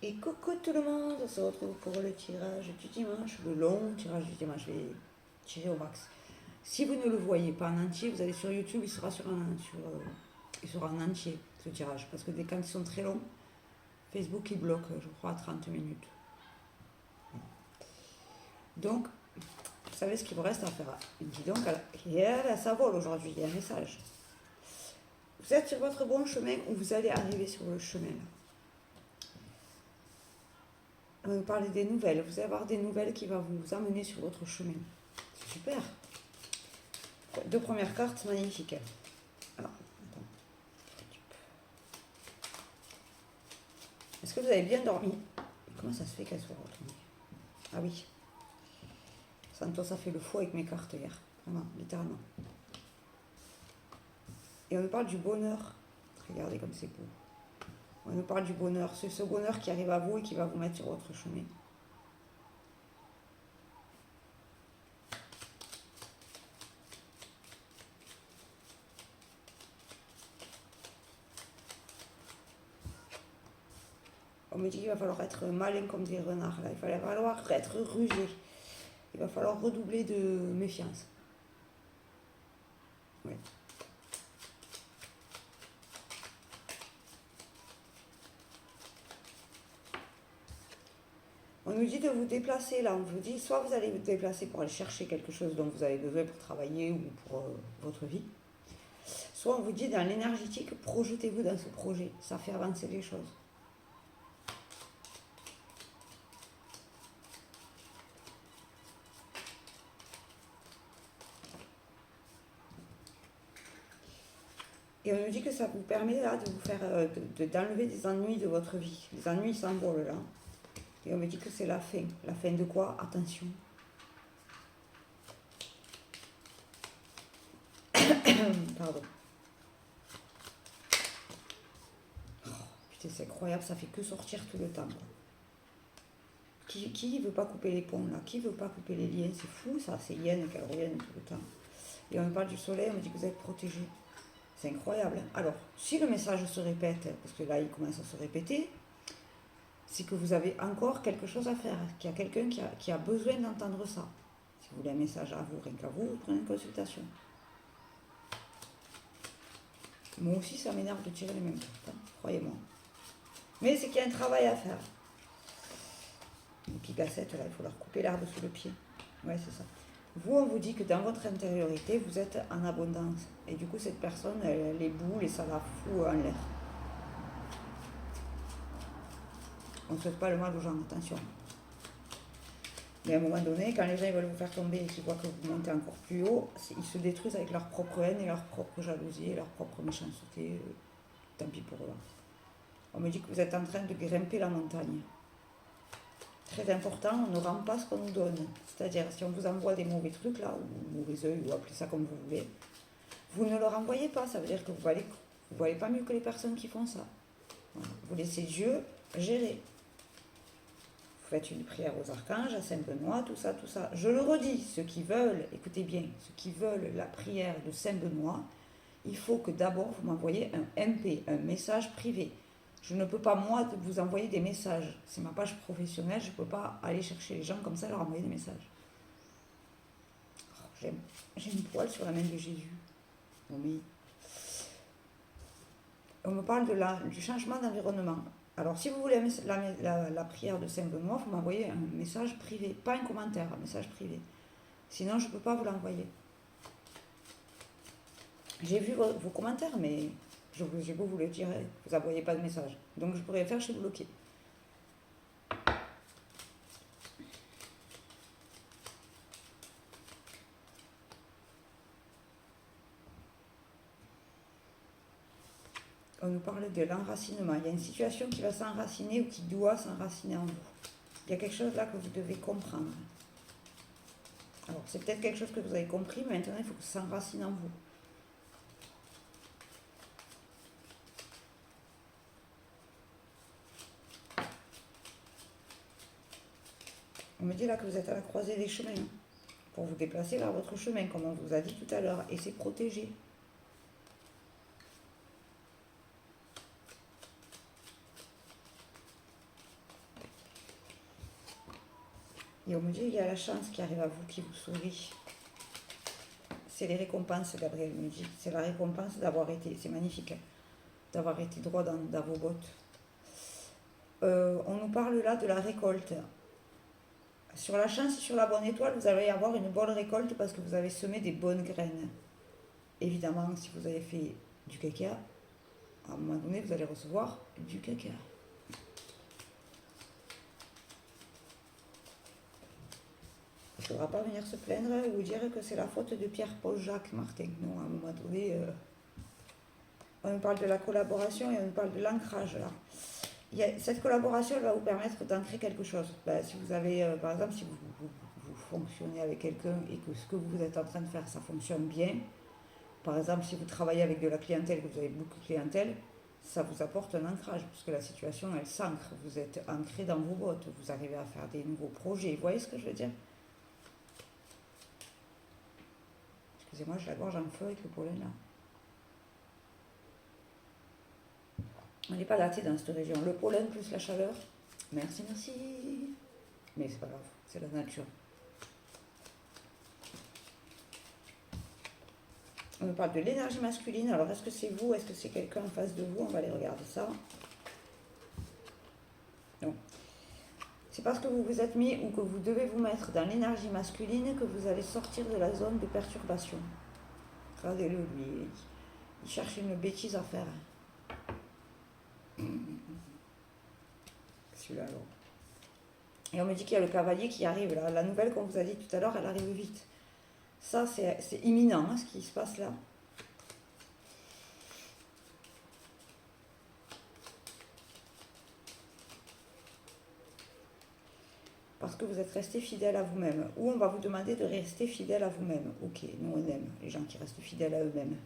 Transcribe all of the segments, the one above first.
Et coucou tout le monde, on se retrouve pour le tirage du dimanche, le long tirage du dimanche. Je vais tirer au max. Si vous ne le voyez pas en entier, vous allez sur YouTube, il sera il sera en entier ce tirage. Parce que quand ils sont très longs, Facebook il bloque, je crois, à 30 minutes. Donc, vous savez ce qu'il vous reste à faire. Dis donc, ça vole aujourd'hui, il y a un message. Vous êtes sur votre bon chemin ou vous allez arriver sur le chemin là. On va vous parler des nouvelles. Vous allez avoir des nouvelles qui vont vous amener sur votre chemin. C'est super. Deux premières cartes magnifiques. Alors, attends. Est-ce que vous avez bien dormi? Comment ça se fait qu'elle soit retournée? Ah oui. Santos a fait le fou avec mes cartes hier. Vraiment, littéralement. Et on nous parle du bonheur. Regardez comme c'est beau. On nous parle du bonheur. C'est ce bonheur qui arrive à vous et qui va vous mettre sur votre chemin. On me dit qu'il va falloir être malin comme des renards. Là. Il va falloir être rusé. Il va falloir redoubler de méfiance. Oui. On nous dit de vous déplacer là. On vous dit soit vous allez vous déplacer pour aller chercher quelque chose dont vous avez besoin pour travailler ou pour votre vie. Soit on vous dit dans l'énergétique, projetez-vous dans ce projet. Ça fait avancer les choses. Et on nous dit que ça vous permet là de vous faire d'enlever des ennuis de votre vie. Les ennuis s'envolent là. Et on me dit que c'est la fin. La fin de quoi? Attention. Pardon. Oh, putain, c'est incroyable, ça fait que sortir tout le temps. Qui veut pas couper les ponts là? Qui veut pas couper les liens? C'est fou ça, c'est yen qu'elles reviennent tout le temps. Et on me parle du soleil, on me dit que vous êtes protégé. C'est incroyable. Alors, si le message se répète, parce que là il commence à se répéter, c'est que vous avez encore quelque chose à faire, qu'il y a quelqu'un qui a besoin d'entendre ça. Si vous voulez un message à vous, rien qu'à vous, vous prenez une consultation. Moi aussi, ça m'énerve de tirer les mêmes cartes, hein, croyez-moi. Mais c'est qu'il y a un travail à faire. Les pigassettes, là, il faut leur couper l'herbe sous le pied. Ouais, c'est ça. Vous, on vous dit que dans votre intériorité, vous êtes en abondance. Et du coup, cette personne, elle les boules et ça la fout en l'air. On ne souhaite pas le mal aux gens, attention. Mais à un moment donné, quand les gens veulent vous faire tomber et qu'ils voient que vous montez encore plus haut, ils se détruisent avec leur propre haine et leur propre jalousie et leur propre méchanceté. Tant pis pour eux. On me dit que vous êtes en train de grimper la montagne. Très important, on ne rend pas ce qu'on nous donne. C'est-à-dire, si on vous envoie des mauvais trucs, là, ou mauvais œil, ou appelez ça comme vous voulez, vous ne le renvoyez pas. Ça veut dire que vous valez pas mieux que les personnes qui font ça. Voilà. Vous laissez Dieu gérer. Vous faites une prière aux archanges, à Saint-Benoît, tout ça, tout ça. Je le redis, ceux qui veulent, écoutez bien, ceux qui veulent la prière de Saint-Benoît, il faut que d'abord vous m'envoyez un MP, un message privé. Je ne peux pas, moi, vous envoyer des messages. C'est ma page professionnelle, je ne peux pas aller chercher les gens comme ça et leur envoyer des messages. Oh, j'ai une poêle sur la main de Jésus. Oh, mais... On me parle du changement d'environnement. Alors, si vous voulez la prière de Saint-Benoît, vous m'envoyez un message privé, pas un commentaire, un message privé. Sinon, je ne peux pas vous l'envoyer. J'ai vu vos commentaires, mais j'ai beau vous le dire, vous n'envoyez pas de message. Donc, je pourrais faire, je suis bloquée. On nous parle de l'enracinement. Il y a une situation qui va s'enraciner ou qui doit s'enraciner en vous. Il y a quelque chose là que vous devez comprendre. Alors, c'est peut-être quelque chose que vous avez compris, mais maintenant, il faut que ça s'enracine en vous. On me dit là que vous êtes à la croisée des chemins, hein, pour vous déplacer vers votre chemin, comme on vous a dit tout à l'heure, et c'est protégé. Et on me dit qu'il y a la chance qui arrive à vous, qui vous sourit. C'est les récompenses, Gabriel me dit. C'est la récompense d'avoir été, c'est magnifique, hein, d'avoir été droit dans vos bottes. On nous parle là de la récolte. Sur la chance et sur la bonne étoile, vous allez avoir une bonne récolte parce que vous avez semé des bonnes graines. Évidemment, si vous avez fait du caca, à un moment donné, vous allez recevoir du caca. Il ne faudra pas venir se plaindre ou dire que c'est la faute de Pierre, Paul, Jacques, Martin. Non, à un moment donné, on nous parle de la collaboration et on nous parle de l'ancrage là. Cette collaboration elle va vous permettre d'ancrer quelque chose. Ben, si vous avez, par exemple, si vous fonctionnez avec quelqu'un et que ce que vous êtes en train de faire, ça fonctionne bien, par exemple, si vous travaillez avec de la clientèle, que vous avez beaucoup de clientèle, ça vous apporte un ancrage, puisque la situation, elle s'ancre. Vous êtes ancré dans vos bottes, vous arrivez à faire des nouveaux projets. Vous voyez ce que je veux dire? Excusez-moi, j'ai la gorge en feu avec le pollen là. On n'est pas daté dans cette région. Le pollen plus la chaleur. Merci, merci. Mais c'est pas grave, c'est la nature. On nous parle de l'énergie masculine. Alors, est-ce que c'est vous? Est-ce que c'est quelqu'un en face de vous? On va aller regarder ça. Non. C'est parce que vous vous êtes mis ou que vous devez vous mettre dans l'énergie masculine que vous allez sortir de la zone de perturbation. Regardez-le, lui. Il cherche une bêtise à faire. Celui-là, alors. Et on me dit qu'il y a le cavalier qui arrive là. La nouvelle qu'on vous a dit tout à l'heure, elle arrive vite. Ça, c'est imminent, hein, ce qui se passe là. Parce que vous êtes resté fidèle à vous-même. Ou on va vous demander de rester fidèle à vous-même. Ok, nous on aime les gens qui restent fidèles à eux-mêmes.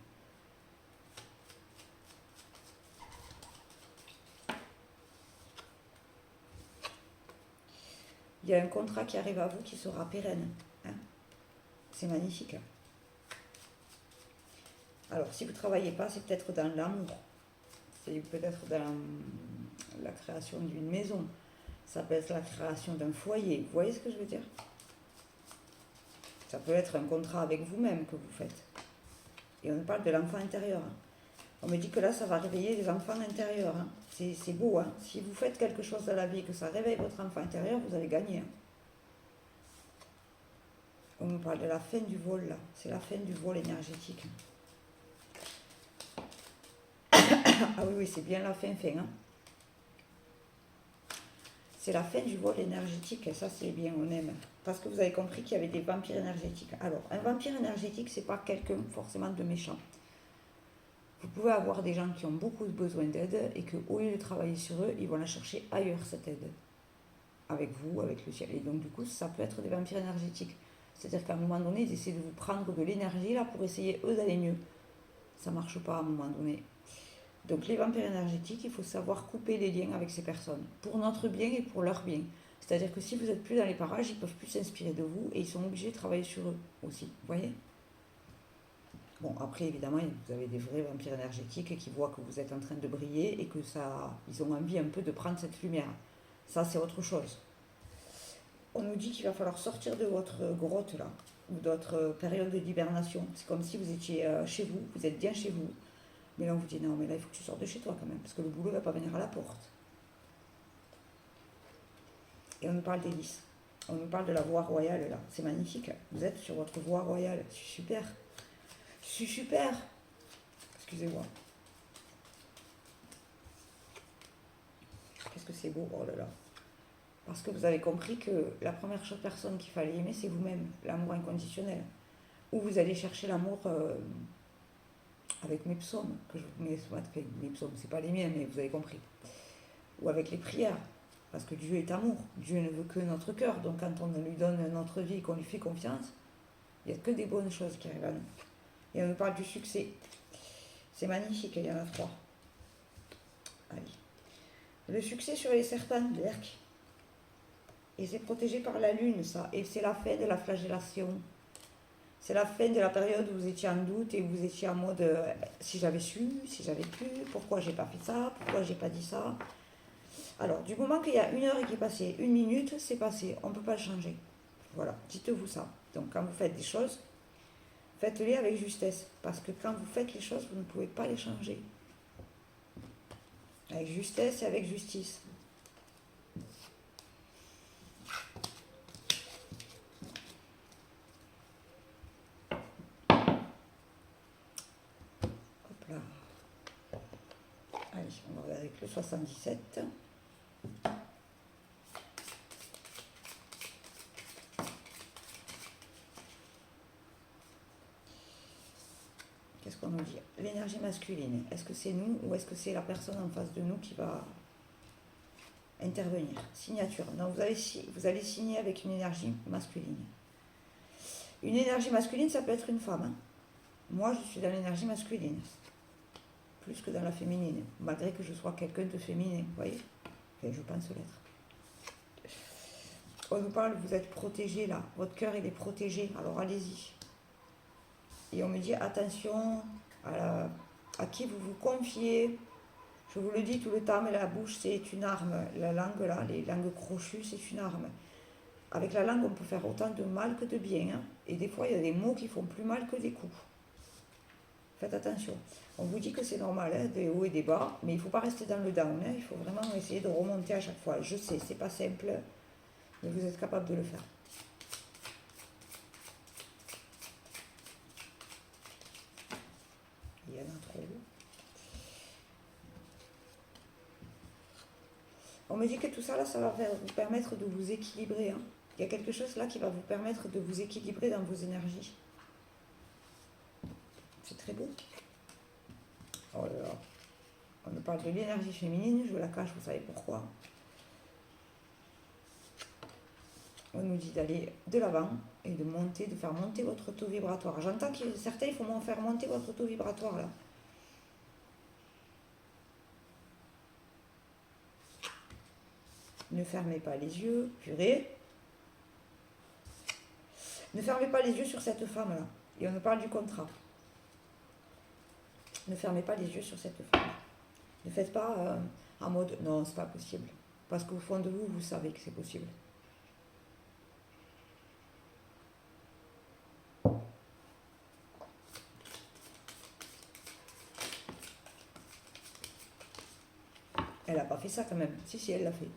Il y a un contrat qui arrive à vous qui sera pérenne. Hein. C'est magnifique. Hein. Alors, si vous ne travaillez pas, c'est peut-être dans l'amour. C'est peut-être dans la création d'une maison. Ça peut être la création d'un foyer. Vous voyez ce que je veux dire? Ça peut être un contrat avec vous-même que vous faites. Et on parle de l'enfant intérieur. Hein. On me dit que là, ça va réveiller les enfants intérieurs. Hein. C'est beau. Hein. Si vous faites quelque chose dans la vie, que ça réveille votre enfant intérieur, vous allez gagner. Hein. On me parle de la fin du vol, là. C'est la fin du vol énergétique. Ah oui, c'est bien la fin. Hein. C'est la fin du vol énergétique, et ça c'est bien, on aime. Parce que vous avez compris qu'il y avait des vampires énergétiques. Alors, un vampire énergétique, c'est pas quelqu'un forcément de méchant. Vous pouvez avoir des gens qui ont beaucoup de besoin d'aide et qu'au lieu de travailler sur eux, ils vont la chercher ailleurs, cette aide. Avec vous, avec le ciel. Et donc du coup, ça peut être des vampires énergétiques. C'est-à-dire qu'à un moment donné, ils essaient de vous prendre de l'énergie là pour essayer eux d'aller mieux. Ça marche pas à un moment donné. Donc les vampires énergétiques, il faut savoir couper les liens avec ces personnes, pour notre bien et pour leur bien. C'est-à-dire que si vous n'êtes plus dans les parages, ils ne peuvent plus s'inspirer de vous et ils sont obligés de travailler sur eux aussi, vous voyez? Bon, après évidemment, vous avez des vrais vampires énergétiques qui voient que vous êtes en train de briller et que ça, ils ont envie un peu de prendre cette lumière. Ça, c'est autre chose. On nous dit qu'il va falloir sortir de votre grotte là, ou d'autres périodes d'hibernation. C'est comme si vous étiez chez vous, vous êtes bien chez vous. Mais là, on vous dit, non, mais là, il faut que tu sortes de chez toi quand même, parce que le boulot ne va pas venir à la porte. Et on nous parle d'hélice. On nous parle de la voie royale, là. C'est magnifique. Vous êtes sur votre voie royale. Je suis super. Je suis super. Excusez-moi. Qu'est-ce que c'est beau, oh là là. Parce que vous avez compris que la première personne qu'il fallait aimer, c'est vous-même. L'amour inconditionnel. Où vous allez chercher l'amour... avec mes psaumes, que je vous mets mes psaumes, c'est pas les miens, mais vous avez compris. Ou avec les prières, parce que Dieu est amour. Dieu ne veut que notre cœur, donc quand on lui donne notre vie et qu'on lui fait confiance, il n'y a que des bonnes choses qui arrivent à nous. Et on nous parle du succès. C'est magnifique, il y en a 3. Allez. Le succès sur les serpents, l'erque. Et c'est protégé par la lune, ça. Et c'est la fin de la flagellation. C'est la fin de la période où vous étiez en doute et où vous étiez en mode si j'avais su, si j'avais pu, pourquoi j'ai pas fait ça, pourquoi j'ai pas dit ça. Alors, du moment qu'il y a 1 heure qui est passée, 1 minute, c'est passé. On ne peut pas le changer. Voilà, dites-vous ça. Donc, quand vous faites des choses, faites-les avec justesse. Parce que quand vous faites les choses, vous ne pouvez pas les changer. Avec justesse et avec justice. Hop là. Allez, on va regarder avec le 77. Qu'est-ce qu'on nous dit? L'énergie masculine, est-ce que c'est nous ou est-ce que c'est la personne en face de nous qui va intervenir? Signature. Non, vous allez signer avec une énergie masculine. Une énergie masculine, ça peut être une femme. Hein. Moi, je suis dans l'énergie masculine. Plus que dans la féminine. Malgré que je sois quelqu'un de féminin, vous voyez? Enfin, je pense l'être. On nous parle, vous êtes protégé là. Votre cœur, il est protégé. Alors, allez-y. Et on me dit, attention à qui vous vous confiez. Je vous le dis tout le temps, mais la bouche, c'est une arme. La langue, là, les langues crochues, c'est une arme. Avec la langue, on peut faire autant de mal que de bien. Hein. Et des fois, il y a des mots qui font plus mal que des coups. Faites attention. On vous dit que c'est normal, hein, des hauts et des bas, mais il ne faut pas rester dans le down. Hein. Il faut vraiment essayer de remonter à chaque fois. Je sais, c'est pas simple, mais vous êtes capable de le faire. Il y en a trop. On me dit que tout ça, là, ça va vous permettre de vous équilibrer. Hein. Il y a quelque chose là qui va vous permettre de vous équilibrer dans vos énergies. C'est très beau. Oh là là. On me parle de l'énergie féminine, je vous la cache, vous savez pourquoi. On nous dit d'aller de l'avant et de monter, de faire monter votre taux vibratoire. J'entends que certains, il faut faire monter votre taux vibratoire là. Ne fermez pas les yeux, purée. Ne fermez pas les yeux sur cette femme là. Et on nous parle du contrat. Ne fermez pas les yeux sur cette femme. Ne faites pas en mode non, c'est pas possible. Parce qu'au fond de vous, vous savez que c'est possible. Elle n'a pas fait ça quand même. Si, elle l'a fait.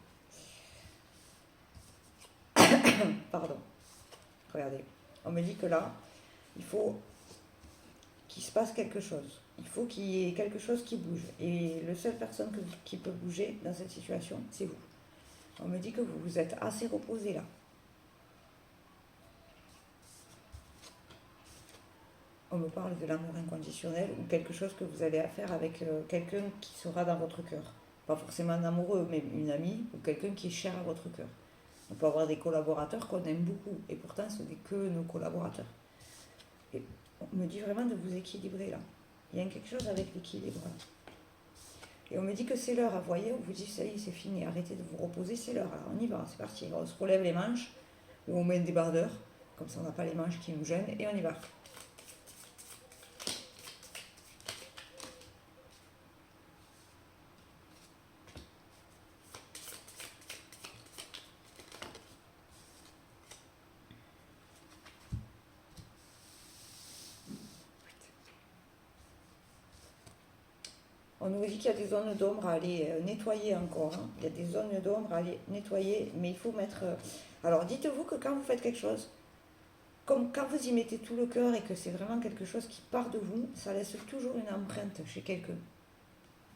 Pardon. Regardez. On me dit que là, il faut qu'il se passe quelque chose. Il faut qu'il y ait quelque chose qui bouge. Et la seule personne qui peut bouger dans cette situation, c'est vous. On me dit que vous vous êtes assez reposé là. On me parle de l'amour inconditionnel ou quelque chose que vous allez faire avec quelqu'un qui sera dans votre cœur. Pas forcément un amoureux, mais une amie ou quelqu'un qui est cher à votre cœur. On peut avoir des collaborateurs qu'on aime beaucoup et pourtant ce n'est que nos collaborateurs. Et on me dit vraiment de vous équilibrer là. Il y a quelque chose avec l'équilibre. Et on me dit que c'est l'heure, vous voyez, on vous dit ça y est, c'est fini, arrêtez de vous reposer, c'est l'heure. Alors on y va, c'est parti. On se relève les manches, ou on met un débardeur, comme ça on n'a pas les manches qui nous gênent, et on y va. On nous dit qu'il y a des zones d'ombre à aller nettoyer encore. Hein. Il y a des zones d'ombre à aller nettoyer, mais il faut mettre... Alors dites-vous que quand vous faites quelque chose, comme quand vous y mettez tout le cœur et que c'est vraiment quelque chose qui part de vous, ça laisse toujours une empreinte chez quelqu'un.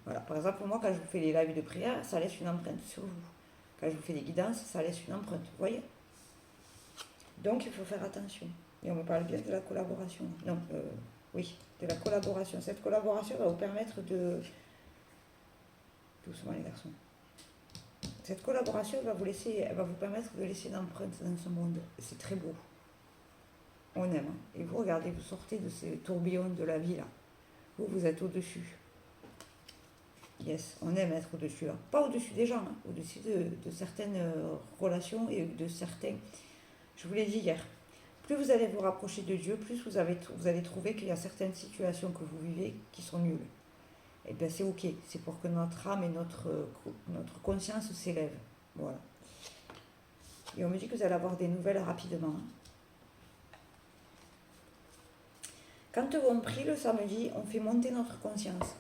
Voilà, par exemple, moi, quand je vous fais les lives de prière, ça laisse une empreinte sur vous. Quand je vous fais des guidances, ça laisse une empreinte, vous voyez? Donc, il faut faire attention. Et on me parle bien de la collaboration. Non, oui, de la collaboration. Cette collaboration va vous permettre de... Doucement, les garçons. Cette collaboration va vous permettre de laisser une empreinte dans ce monde. C'est très beau. On aime. Hein. Et vous, regardez, vous sortez de ces tourbillons de la vie, là. Vous êtes au-dessus. Yes, on aime être au-dessus. Hein. Pas au-dessus des gens, hein, au-dessus de certaines relations et de certains... Je vous l'ai dit hier. Plus vous allez vous rapprocher de Dieu, plus vous allez trouver qu'il y a certaines situations que vous vivez qui sont nulles. et bien c'est ok. C'est pour que notre âme et notre conscience s'élèvent. Voilà. Et on me dit que vous allez avoir des nouvelles rapidement. Quand on prie le samedi, on fait monter notre conscience.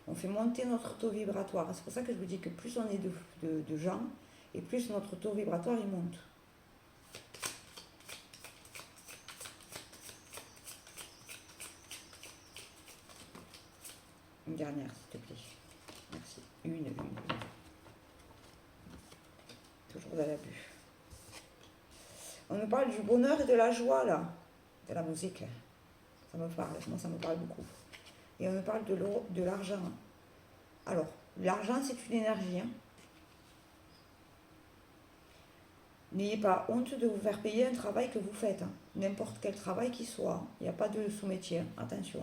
On fait monter notre taux vibratoire. C'est pour ça que je vous dis que plus on est de gens, et plus notre taux vibratoire il monte. Une dernière, s'il te plaît. Merci. Une. Toujours dans l'abus. On nous parle du bonheur et de la joie, là. De la musique. Ça me parle. Moi, ça me parle beaucoup. Et on nous parle de l'argent. Alors, l'argent, c'est une énergie. Hein. N'ayez pas honte de vous faire payer un travail que vous faites. Hein. N'importe quel travail qu'il soit. Il n'y a pas de sous-métier. Hein. Attention.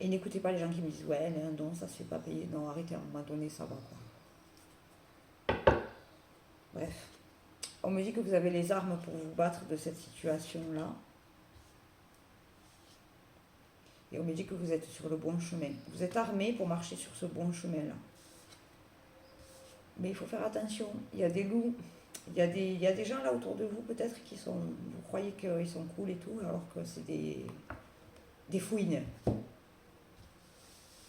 Et n'écoutez pas les gens qui me disent ouais, non, ça se fait pas payer. Non, arrêtez, à un moment donné, ça va quoi. Bref. On me dit que vous avez les armes pour vous battre de cette situation-là. Et on me dit que vous êtes sur le bon chemin. Vous êtes armé pour marcher sur ce bon chemin-là. Mais il faut faire attention. Il y a des loups. Il y a des gens là autour de vous peut-être qui sont... Vous croyez qu'ils sont cool et tout, alors que c'est des fouines.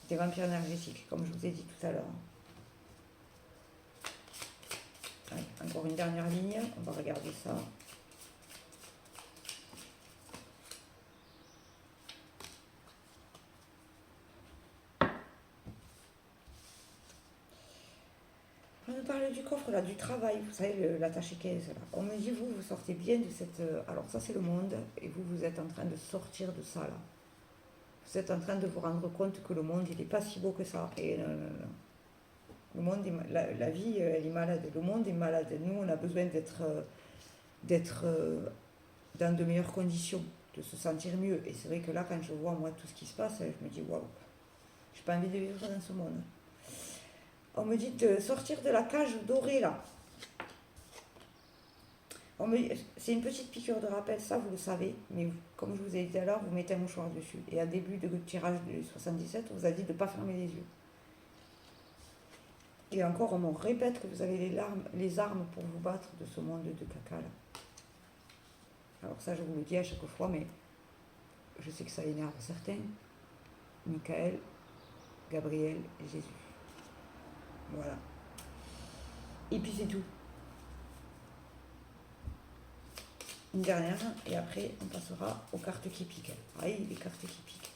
Des vampires énergétiques, comme je vous ai dit tout à l'heure. Allez, encore une dernière ligne. On va regarder ça. On nous parle du coffre, là, du travail, vous savez, l'attaché caisse, là. On me dit, vous sortez bien de cette... Alors ça, c'est le monde, et vous êtes en train de sortir de ça, là. Vous êtes en train de vous rendre compte que le monde, il n'est pas si beau que ça. Et non. Le monde la vie, elle est malade. Le monde est malade. Nous, on a besoin d'être dans de meilleures conditions, de se sentir mieux. Et c'est vrai que là, quand je vois, moi, tout ce qui se passe, je me dis, waouh, j'ai pas envie de vivre dans ce monde. On me dit de sortir de la cage dorée, là. C'est une petite piqûre de rappel, ça vous le savez, mais comme je vous ai dit tout à l'heure, vous mettez un mouchoir dessus. Et à début de tirage du 77, on vous a dit de ne pas fermer les yeux. Et encore, on me répète que vous avez les armes pour vous battre de ce monde de caca là. Alors ça, je vous le dis à chaque fois, mais je sais que ça énerve certains. Michael, Gabriel et Jésus. Voilà. Et puis c'est tout. Une dernière, et après on passera aux cartes qui piquent. Ah oui, les cartes qui piquent.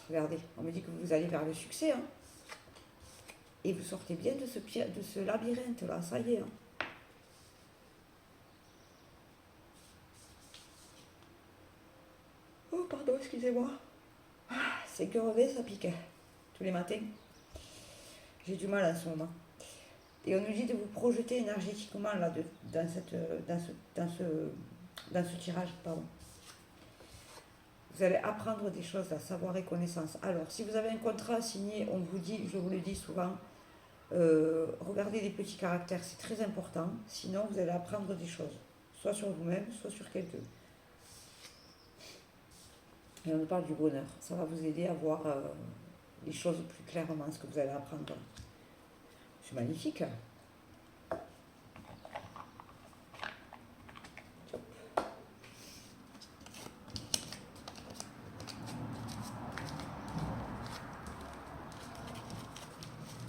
Regardez, on me dit que vous allez vers le succès. Hein. Et vous sortez bien de ce labyrinthe là, ça y est. Hein. Oh pardon, excusez-moi. C'est que revêt, ça pique. Tous les matins. J'ai du mal en ce moment. Et on nous dit de vous projeter énergétiquement là, dans ce tirage. Pardon. Vous allez apprendre des choses à savoir et connaissance. Alors, si vous avez un contrat signé, on vous dit, je vous le dis souvent, regardez les petits caractères, c'est très important. Sinon, vous allez apprendre des choses, soit sur vous-même, soit sur quelqu'un. Et on nous parle du bonheur. Ça va vous aider à voir les choses plus clairement, ce que vous allez apprendre. C'est magnifique.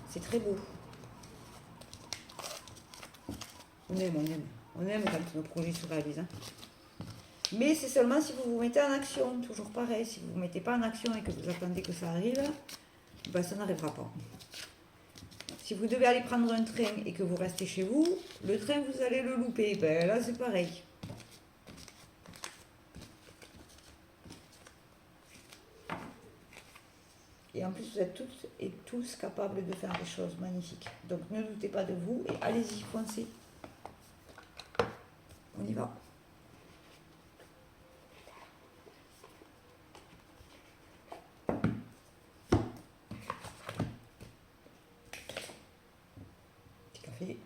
C'est très beau. On aime quand nos projets se réalisent. Hein. Mais c'est seulement si vous vous mettez en action. Toujours pareil, si vous ne vous mettez pas en action et que vous attendez que ça arrive, ben ça n'arrivera pas. Si vous devez aller prendre un train et que vous restez chez vous, le train, vous allez le louper. Ben là, c'est pareil. Et en plus, vous êtes toutes et tous capables de faire des choses magnifiques. Donc ne doutez pas de vous et allez-y, foncez. On y va. Petit café.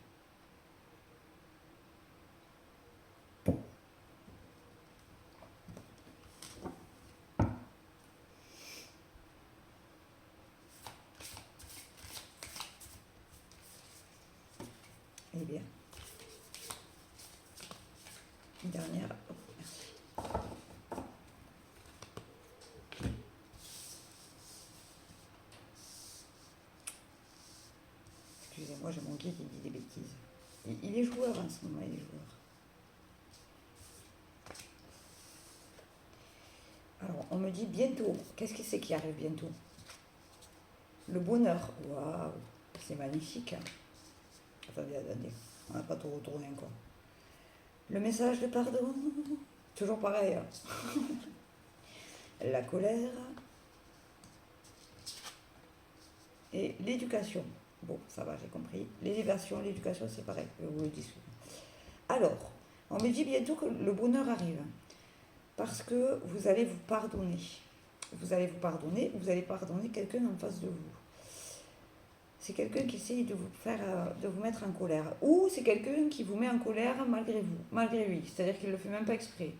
arriver. Une dernière. Oh, merci. Excusez-moi, j'ai mon guide, il dit des bêtises. Il est joueur en ce moment, il est joueur. Alors, on me dit bientôt. Qu'est-ce que c'est qui arrive bientôt? Le bonheur. Waouh, c'est magnifique. Attendez, on n'a pas tout retourné encore. Le message de pardon. Toujours pareil. La colère. Et l'éducation. Bon, ça va, j'ai compris. L'élévation, l'éducation, c'est pareil. Je vous le dis souvent. Alors, on me dit bientôt que le bonheur arrive. Parce que vous allez vous pardonner. Vous allez pardonner quelqu'un en face de vous. C'est quelqu'un qui essaye de vous mettre en colère. Ou c'est quelqu'un qui vous met en colère malgré vous, malgré lui. C'est-à-dire qu'il ne le fait même pas exprès.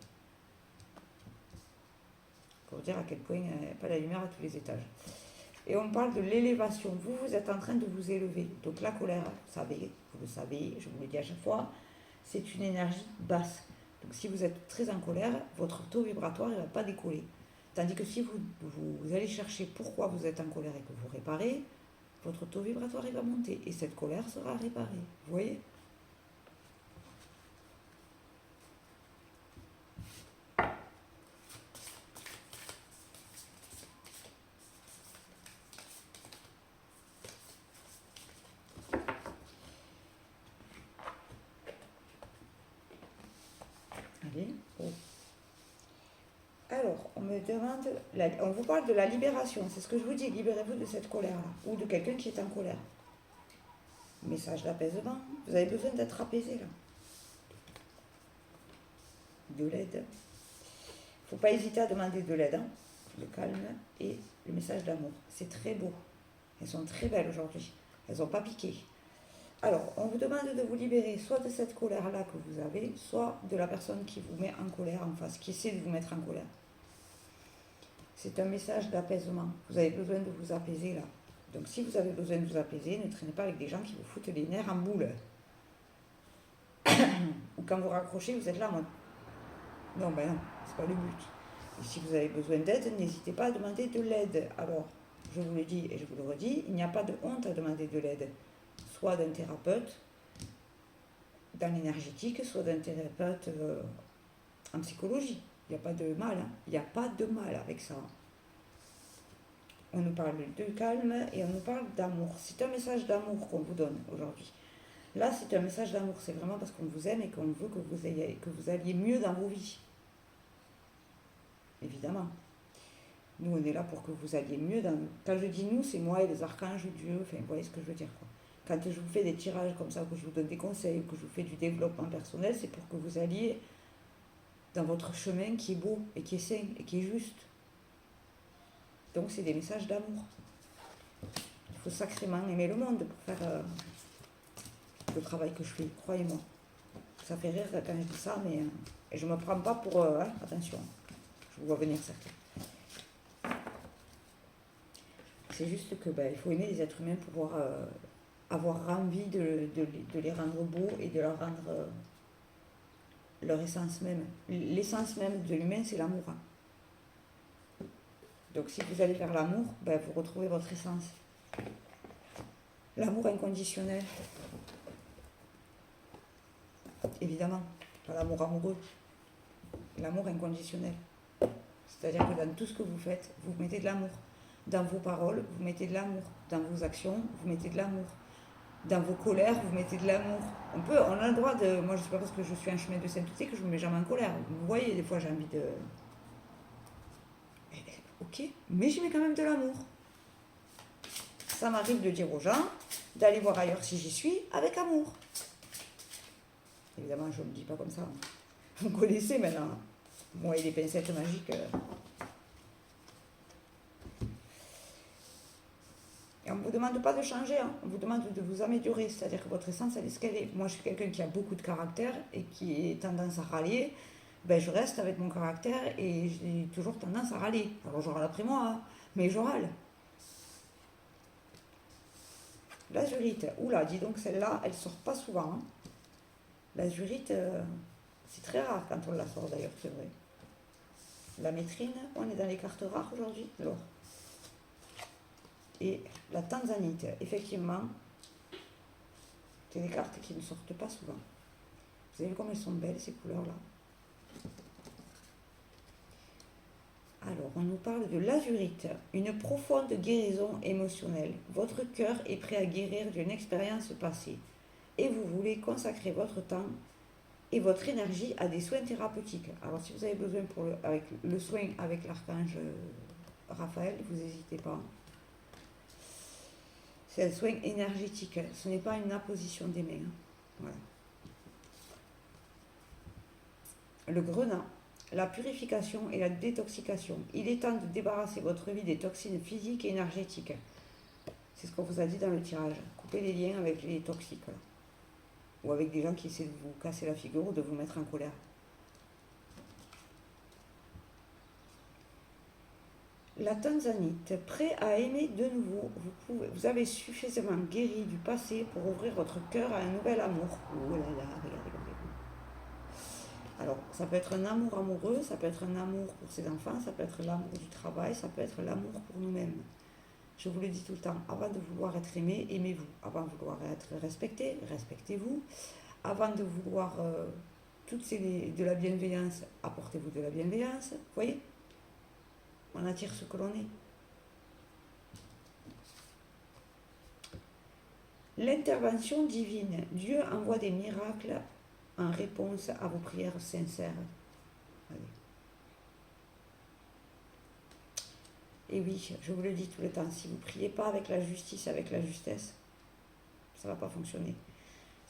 Pour dire à quel point il n'y a pas la lumière à tous les étages. Et on parle de l'élévation. Vous êtes en train de vous élever. Donc la colère, vous le savez, je vous le dis à chaque fois, c'est une énergie basse. Donc si vous êtes très en colère, votre taux vibratoire ne va pas décoller. Tandis que si vous allez chercher pourquoi vous êtes en colère et que vous réparez, votre taux vibratoire il va monter et cette colère sera réparée. Vous voyez? Allez. Oh. Alors, on me demande, on vous parle de la libération, c'est ce que je vous dis, libérez-vous de cette colère-là, ou de quelqu'un qui est en colère. Message d'apaisement, vous avez besoin d'être apaisé là. De l'aide. Il ne faut pas hésiter à demander de l'aide, hein. Le calme et le message d'amour. C'est très beau. Elles sont très belles aujourd'hui. Elles n'ont pas piqué. Alors, on vous demande de vous libérer soit de cette colère-là que vous avez, soit de la personne qui vous met en colère en face, qui essaie de vous mettre en colère. C'est un message d'apaisement. Vous avez besoin de vous apaiser là. Donc si vous avez besoin de vous apaiser, ne traînez pas avec des gens qui vous foutent les nerfs en boule. Ou quand vous raccrochez, vous êtes là en mode... Non, ben non, c'est pas le but. Et si vous avez besoin d'aide, n'hésitez pas à demander de l'aide. Alors, je vous le dis et je vous le redis, il n'y a pas de honte à demander de l'aide. Soit d'un thérapeute dans l'énergétique, soit d'un thérapeute en psychologie. Il n'y a pas de mal, hein. Il n'y a pas de mal avec ça. On nous parle de calme et on nous parle d'amour. C'est un message d'amour qu'on vous donne aujourd'hui. Là, c'est un message d'amour. C'est vraiment parce qu'on vous aime et qu'on veut que vous alliez mieux dans vos vies. Évidemment. Nous, on est là pour que vous alliez mieux dans... Quand je dis nous, c'est moi et les archanges, Dieu, enfin, vous voyez ce que je veux dire, quoi. Quand je vous fais des tirages comme ça, que je vous donne des conseils, que je vous fais du développement personnel, c'est pour que vous alliez dans votre chemin qui est beau et qui est sain et qui est juste. Donc c'est des messages d'amour. Il faut sacrément aimer le monde pour faire le travail que je fais, croyez-moi. Ça fait rire quand je dis ça, mais et je ne me prends pas pour... attention, je vous vois venir certains. C'est juste que il faut aimer les êtres humains pour pouvoir avoir envie de les rendre beaux et de leur rendre leur essence même. L'essence même de l'humain, c'est l'amour. Donc si vous allez vers l'amour, vous retrouvez votre essence. L'amour inconditionnel. Évidemment, pas l'amour amoureux. L'amour inconditionnel. C'est-à-dire que dans tout ce que vous faites, vous mettez de l'amour. Dans vos paroles, vous mettez de l'amour. Dans vos actions, vous mettez de l'amour. Dans vos colères, vous mettez de l'amour. On a le droit de... Moi, je ne sais pas parce que je suis un chemin de sainteté que je ne me mets jamais en colère. Vous voyez, des fois, j'ai envie de... Ok, mais j'y mets quand même de l'amour. Ça m'arrive de dire aux gens d'aller voir ailleurs si j'y suis avec amour. Évidemment, je ne le dis pas comme ça. Vous me connaissez maintenant. Moi et les pincettes magiques. Et on ne vous demande pas de changer, hein. On vous demande de vous améliorer. C'est-à-dire que votre essence, elle est ce qu'elle est. Moi, je suis quelqu'un qui a beaucoup de caractère et qui a tendance à râler. Je reste avec mon caractère et j'ai toujours tendance à râler. Alors je râle après moi, hein, mais je râle. L'azurite, oula, dis donc celle-là, elle sort pas souvent. Hein. L'azurite, c'est très rare quand on la sort d'ailleurs, c'est vrai. La métrine, on est dans les cartes rares aujourd'hui, l'or. Et la tanzanite, effectivement, c'est des cartes qui ne sortent pas souvent. Vous avez vu comme elles sont belles ces couleurs-là. Alors, on nous parle de l'azurite, une profonde guérison émotionnelle. Votre cœur est prêt à guérir d'une expérience passée et vous voulez consacrer votre temps et votre énergie à des soins thérapeutiques. Alors, si vous avez besoin avec le soin avec l'archange Raphaël, vous n'hésitez pas. C'est un soin énergétique, ce n'est pas une apposition des mains. Voilà. Le grenat, la purification et la détoxication. Il est temps de débarrasser votre vie des toxines physiques et énergétiques. C'est ce qu'on vous a dit dans le tirage. Coupez les liens avec les toxiques. Là. Ou avec des gens qui essaient de vous casser la figure ou de vous mettre en colère. La tanzanite, prêt à aimer de nouveau, vous avez suffisamment guéri du passé pour ouvrir votre cœur à un nouvel amour. Oh là là, regardez. Alors, ça peut être un amour amoureux, ça peut être un amour pour ses enfants, ça peut être l'amour du travail, ça peut être l'amour pour nous-mêmes. Je vous le dis tout le temps, avant de vouloir être aimé, aimez-vous. Avant de vouloir être respecté, respectez-vous. Avant de vouloir de la bienveillance, apportez-vous de la bienveillance. Vous voyez ? On attire ce que l'on est. L'intervention divine. Dieu envoie des miracles en réponse à vos prières sincères. Allez. Et oui, je vous le dis tout le temps, si vous ne priez pas avec la justice, avec la justesse, ça ne va pas fonctionner.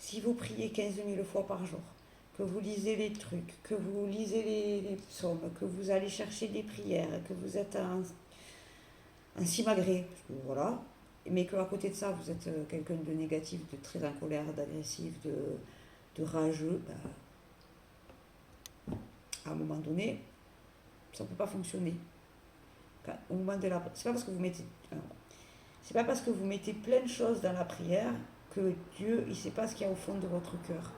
Si vous priez 15 000 fois par jour, que vous lisez les trucs, que vous lisez les psaumes, que vous allez chercher des prières, que vous êtes un simagré, voilà, mais qu'à côté de ça, vous êtes quelqu'un de négatif, de très en colère, d'agressif, de rageux, à un moment donné, ça ne peut pas fonctionner. Au moment de la, c'est pas parce que vous mettez plein de choses dans la prière que Dieu, il ne sait pas ce qu'il y a au fond de votre cœur.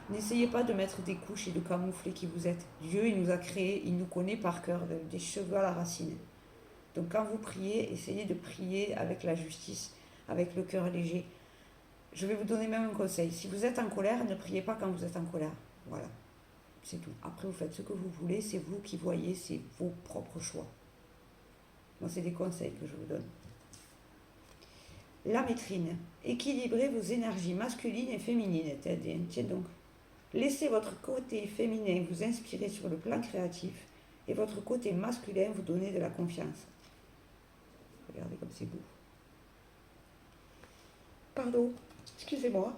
N'essayez pas de mettre des couches et de camoufler qui vous êtes. Dieu, il nous a créés, il nous connaît par cœur, des cheveux à la racine. Donc quand vous priez, essayez de prier avec la justice, avec le cœur léger. Je vais vous donner même un conseil. Si vous êtes en colère, ne priez pas quand vous êtes en colère. Voilà, c'est tout. Après, vous faites ce que vous voulez, c'est vous qui voyez, c'est vos propres choix. Moi, c'est des conseils que je vous donne. La métrine. Équilibrez vos énergies masculines et féminines. Tiens donc. Laissez votre côté féminin vous inspirer sur le plan créatif et votre côté masculin vous donner de la confiance. Regardez comme c'est beau. Pardon, excusez-moi.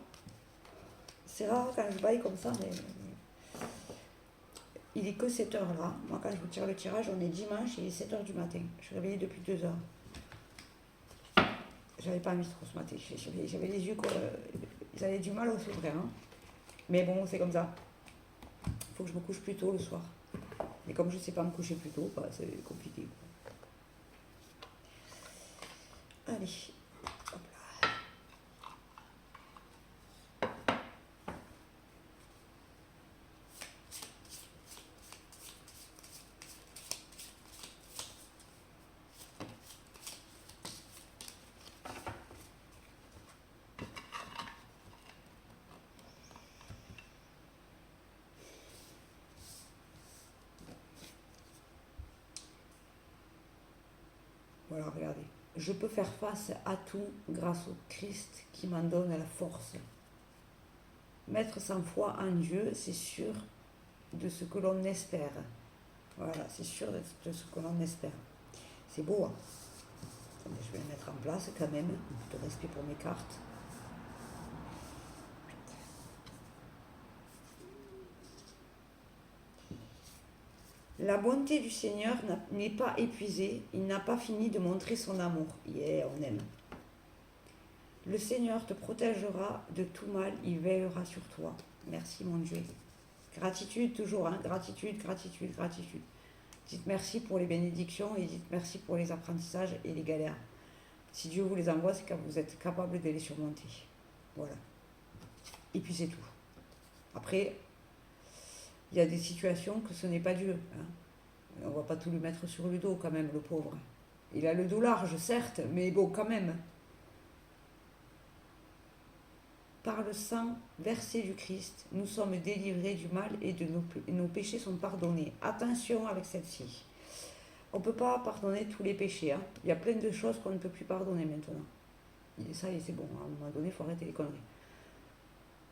C'est rare quand je baille comme ça, mais il est que 7 heures là. Moi, quand je vous tire le tirage, on est dimanche, il est 7 heures du matin. Je suis réveillée depuis 2 heures. J'avais pas mis trop ce matin. J'avais les yeux, ils avaient du mal à s'ouvrir. Hein. Mais bon, c'est comme ça. Il faut que je me couche plus tôt le soir. Mais comme je ne sais pas me coucher plus tôt, c'est compliqué. Allez. Hop là. Voilà, regardez. Je peux faire face à tout grâce au Christ qui m'en donne la force. Mettre sa foi en Dieu, c'est sûr de ce que l'on espère. Voilà, c'est sûr de ce que l'on espère. C'est beau, hein. Attendez, je vais le mettre en place quand même, de respect pour mes cartes. La bonté du Seigneur n'est pas épuisée, il n'a pas fini de montrer son amour. Yeah, on aime. Le Seigneur te protégera de tout mal, il veillera sur toi. Merci mon Dieu. Gratitude toujours, hein. Gratitude, gratitude, gratitude. Dites merci pour les bénédictions et dites merci pour les apprentissages et les galères. Si Dieu vous les envoie, c'est que vous êtes capable de les surmonter. Voilà. Et puis c'est tout. Après, il y a des situations que ce n'est pas Dieu. Hein. On ne va pas tout lui mettre sur le dos quand même, le pauvre. Il a le dos large, certes, mais bon, quand même. Par le sang versé du Christ, nous sommes délivrés du mal et nos péchés sont pardonnés. Attention avec celle-ci. On ne peut pas pardonner tous les péchés. Hein. Il y a plein de choses qu'on ne peut plus pardonner maintenant. Et ça, c'est bon. À un moment donné, il faut arrêter les conneries.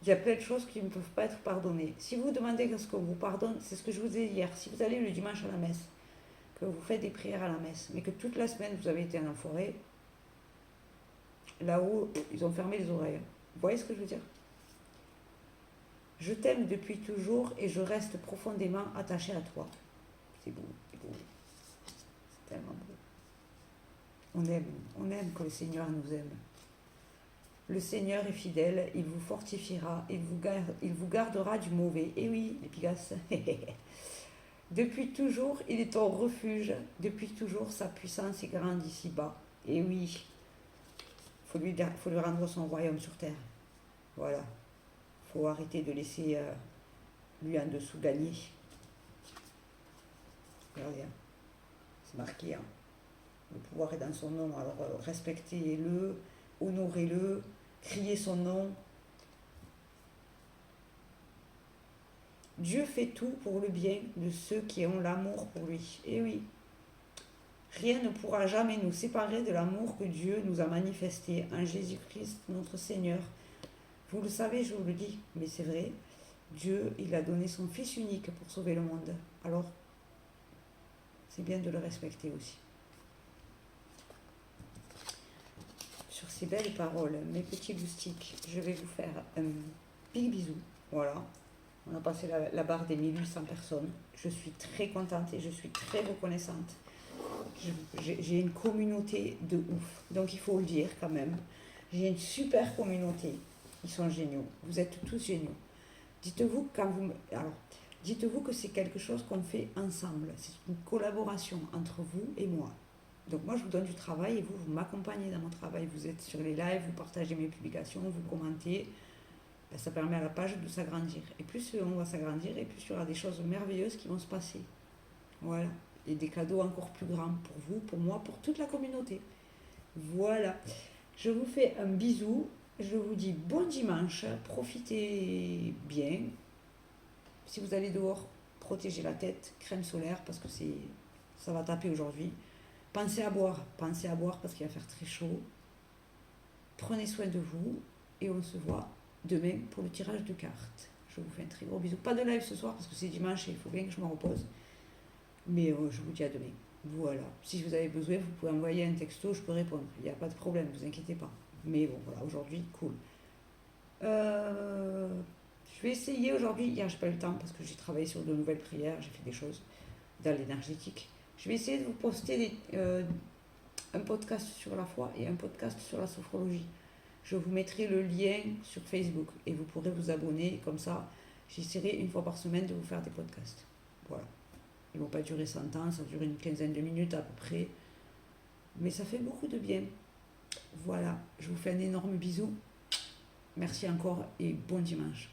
Il y a plein de choses qui ne peuvent pas être pardonnées. Si vous demandez à ce qu'on vous pardonne, c'est ce que je vous ai dit hier. Si vous allez le dimanche à la messe, que vous faites des prières à la messe, mais que toute la semaine vous avez été en forêt, là-haut, ils ont fermé les oreilles. Vous voyez ce que je veux dire? Je t'aime depuis toujours et je reste profondément attaché à toi. C'est beau, c'est beau. C'est tellement beau. On aime que le Seigneur nous aime. Le Seigneur est fidèle, il vous fortifiera, il vous gardera du mauvais. Et oui, les pigasses. Depuis toujours, il est ton refuge. Depuis toujours, sa puissance est grande ici-bas. Et oui, faut lui rendre son royaume sur terre. Voilà. Faut arrêter de laisser lui en dessous gagner. Regardez, hein. C'est marqué. Hein. Le pouvoir est dans son nom. Alors respectez-le, honorez-le, criez son nom. Dieu fait tout pour le bien de ceux qui ont l'amour pour lui. Et oui, rien ne pourra jamais nous séparer de l'amour que Dieu nous a manifesté en Jésus-Christ, notre Seigneur. Vous le savez, je vous le dis, mais c'est vrai, Dieu, il a donné son Fils unique pour sauver le monde. Alors, c'est bien de le respecter aussi. Sur ces belles paroles, mes petits loustiques, je vais vous faire un big bisou. Voilà. On a passé la barre des 1800 personnes. Je suis très contente et je suis très reconnaissante. J'ai une communauté de ouf. Donc il faut le dire quand même. J'ai une super communauté. Ils sont géniaux. Vous êtes tous géniaux. Dites-vous que c'est quelque chose qu'on fait ensemble. C'est une collaboration entre vous et moi. Donc moi je vous donne du travail et vous m'accompagnez dans mon travail. Vous êtes sur les lives, vous partagez mes publications, vous commentez. Ça permet à la page de s'agrandir. Et plus on va s'agrandir, et plus il y aura des choses merveilleuses qui vont se passer. Voilà. Et des cadeaux encore plus grands pour vous, pour moi, pour toute la communauté. Voilà. Je vous fais un bisou. Je vous dis bon dimanche. Profitez bien. Si vous allez dehors, protégez la tête. Crème solaire parce que ça va taper aujourd'hui. Pensez à boire parce qu'il va faire très chaud. Prenez soin de vous et on se voit demain pour le tirage de cartes. Je vous fais un très gros bisou. Pas de live ce soir parce que c'est dimanche et il faut bien que je me repose. Mais je vous dis à demain. Voilà. Si vous avez besoin, vous pouvez envoyer un texto, je peux répondre. Il n'y a pas de problème, ne vous inquiétez pas. Mais bon, voilà, aujourd'hui, cool. Je vais essayer aujourd'hui. Hier, je n'ai pas eu le temps parce que j'ai travaillé sur de nouvelles prières, j'ai fait des choses dans l'énergétique. Je vais essayer de vous poster un podcast sur la foi et un podcast sur la sophrologie. Je vous mettrai le lien sur Facebook et vous pourrez vous abonner. Comme ça, j'essaierai une fois par semaine de vous faire des podcasts. Voilà. Ils ne vont pas durer 100 ans, ça dure une quinzaine de minutes à peu près. Mais ça fait beaucoup de bien. Voilà, je vous fais un énorme bisou. Merci encore et bon dimanche.